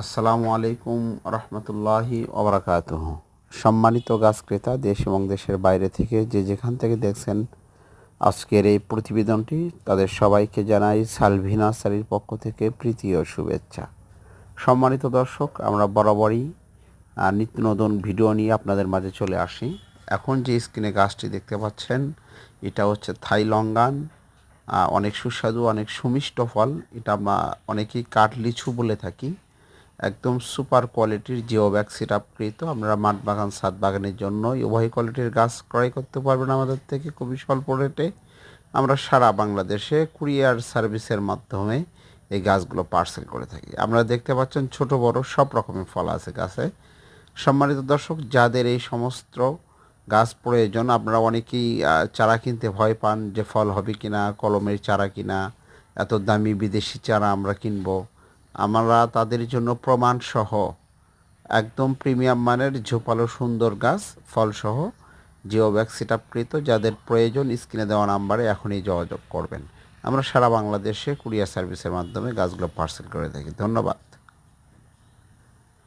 আসসালামু আলাইকুম রহমতুল্লাহি ওবরাকাতুহ। সম্মানিত গাছ ক্রেতা দেশ এবং দেশের বাইরে থেকে যে যেখান থেকে দেখছেন আজকের এই প্রতিবেদনটি, তাদের সবাইকে জানাই সালভি নার্সারির পক্ষ থেকে প্রীতি ও শুভেচ্ছা। সম্মানিত দর্শক, আমরা বরাবরই নিত্য নতুন ভিডিও নিয়ে আপনাদের মাঝে চলে আসি। এখন যে স্ক্রিনে গাছটি দেখতে পাচ্ছেন, এটা হচ্ছে থাই লঙ্গান। অনেক সুস্বাদু, অনেক সুমিষ্ট ফল। এটা আমরা অনেকেই কাঠ লিচু বলে থাকি। একদম সুপার কোয়ালিটির জিওব্যাগ সিটআপকৃত। আপনারা মাঠ বাগান, ছাদ বাগানের জন্য উভয় কোয়ালিটির গাছ ক্রয় করতে পারবেন আমাদের থেকে খুবই স্বল্প রেটে। আমরা সারা বাংলাদেশে কুরিয়ার সার্ভিসের মাধ্যমে এই গাছগুলো পার্সেল করে থাকি। আপনারা দেখতে পাচ্ছেন ছোট বড় সব রকমের ফল আছে গাছে। সম্মানিত দর্শক, যাদের এই সমস্ত গাছ প্রয়োজন, আপনারা অনেকেই চারা কিনতে ভয় পান যে ফল হবে কিনা, কলমের চারা কিনা, এত দামি বিদেশি চারা আমরা কিনবো। আমরা তাদের জন্য প্রমাণসহ একদম প্রিমিয়াম মানের ঝোপালো সুন্দর গাছ ফলসহ জিওব্যাগ সিটআপকৃত। যাদের প্রয়োজন স্ক্রিনে দেওয়া নাম্বারে এখনই যোগাযোগ করবেন। আমরা সারা বাংলাদেশে কুরিয়ার সার্ভিসের মাধ্যমে গাছগুলো পার্সেল করে থাকি। ধন্যবাদ।